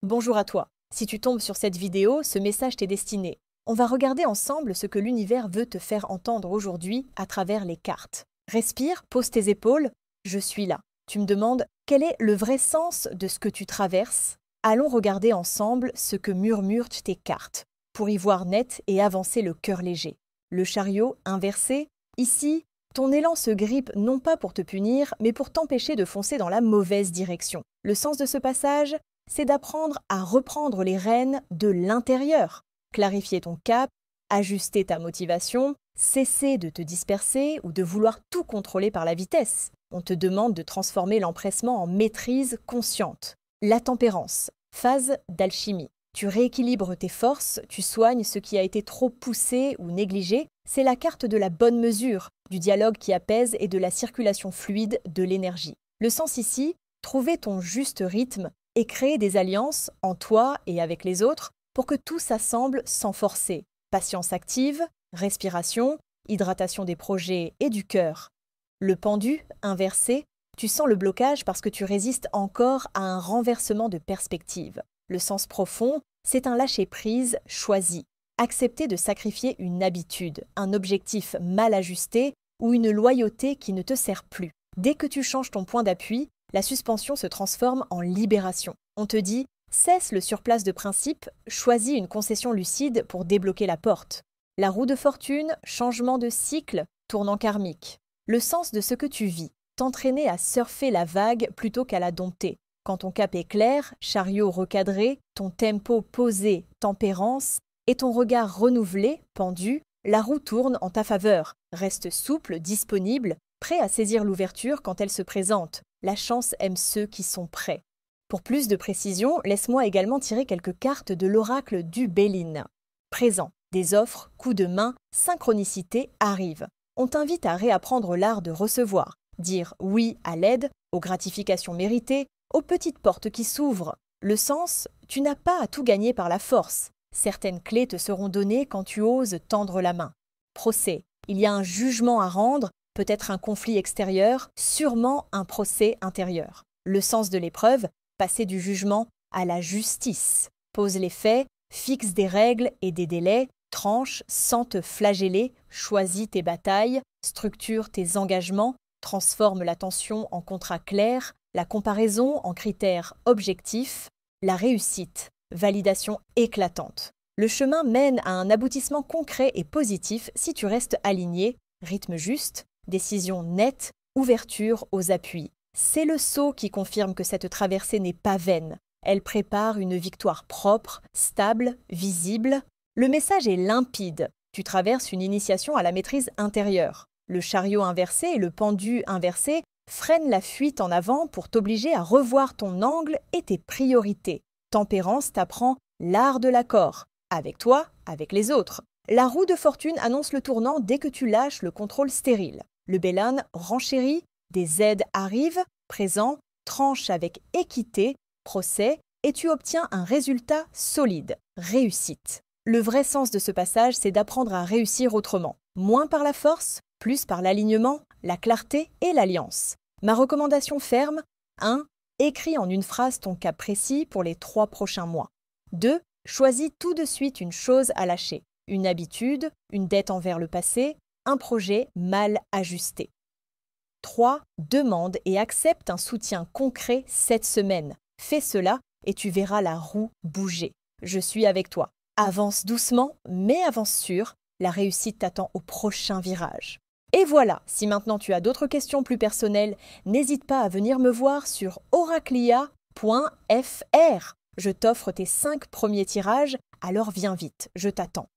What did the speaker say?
Bonjour à toi. Si tu tombes sur cette vidéo, ce message t'est destiné. On va regarder ensemble ce que l'univers veut te faire entendre aujourd'hui à travers les cartes. Respire, pose tes épaules, je suis là. Tu me demandes quel est le vrai sens de ce que tu traverses? Allons regarder ensemble ce que murmurent tes cartes, pour y voir net et avancer le cœur léger. Le chariot inversé, ici, ton élan se grippe non pas pour te punir, mais pour t'empêcher de foncer dans la mauvaise direction. Le sens de ce passage, c'est d'apprendre à reprendre les rênes de l'intérieur, clarifier ton cap, ajuster ta motivation, cesser de te disperser ou de vouloir tout contrôler par la vitesse. On te demande de transformer l'empressement en maîtrise consciente. La tempérance, phase d'alchimie. Tu rééquilibres tes forces, tu soignes ce qui a été trop poussé ou négligé. C'est la carte de la bonne mesure, du dialogue qui apaise et de la circulation fluide de l'énergie. Le sens ici, trouver ton juste rythme et créer des alliances en toi et avec les autres pour que tout s'assemble sans forcer. Patience active, respiration, hydratation des projets et du cœur. Le pendu inversé, tu sens le blocage parce que tu résistes encore à un renversement de perspective. Le sens profond, c'est un lâcher-prise choisi. Accepter de sacrifier une habitude, un objectif mal ajusté ou une loyauté qui ne te sert plus. Dès que tu changes ton point d'appui, la suspension se transforme en libération. On te dit « cesse le surplace de principe, choisis une concession lucide pour débloquer la porte ». La roue de fortune, changement de cycle, tournant karmique. Le sens de ce que tu vis, t'entraîner à surfer la vague plutôt qu'à la dompter. Quand ton cap est clair, chariot recadré, ton tempo posé, tempérance, et ton regard renouvelé, pendu, la roue tourne en ta faveur. Reste souple, disponible, prêt à saisir l'ouverture quand elle se présente. La chance aime ceux qui sont prêts. Pour plus de précision, laisse-moi également tirer quelques cartes de l'oracle du Bélin. Présent, des offres, coups de main, synchronicité arrivent. On t'invite à réapprendre l'art de recevoir, dire oui à l'aide, aux gratifications méritées, aux petites portes qui s'ouvrent. Le sens, tu n'as pas à tout gagner par la force. Certaines clés te seront données quand tu oses tendre la main. Procès, il y a un jugement à rendre, peut-être un conflit extérieur, sûrement un procès intérieur. Le sens de l'épreuve, passer du jugement à la justice. Pose les faits, fixe des règles et des délais, tranche sans te flageller, choisis tes batailles, structure tes engagements, transforme la tension en contrat clair, la comparaison en critères objectifs, la réussite, validation éclatante. Le chemin mène à un aboutissement concret et positif si tu restes aligné, rythme juste, décision nette, ouverture aux appuis. C'est le saut qui confirme que cette traversée n'est pas vaine. Elle prépare une victoire propre, stable, visible. Le message est limpide. Tu traverses une initiation à la maîtrise intérieure. Le chariot inversé et le pendu inversé freinent la fuite en avant pour t'obliger à revoir ton angle et tes priorités. Tempérance t'apprend l'art de l'accord, avec toi, avec les autres. La roue de fortune annonce le tournant dès que tu lâches le contrôle stérile. Le Bélan renchérit, des aides arrivent, présent, tranche avec équité, procès, et tu obtiens un résultat solide, réussite. Le vrai sens de ce passage, c'est d'apprendre à réussir autrement. Moins par la force, plus par l'alignement, la clarté et l'alliance. Ma recommandation ferme, 1. Écris en une phrase ton cas précis pour les 3 prochains mois. 2. Choisis tout de suite une chose à lâcher. Une habitude, une dette envers le passé, un projet mal ajusté. 3. Demande et accepte un soutien concret cette semaine. Fais cela et tu verras la roue bouger. Je suis avec toi. Avance doucement, mais avance sûr. La réussite t'attend au prochain virage. Et voilà, si maintenant tu as d'autres questions plus personnelles, n'hésite pas à venir me voir sur oraclia.fr. Je t'offre tes 5 premiers tirages, alors viens vite, je t'attends.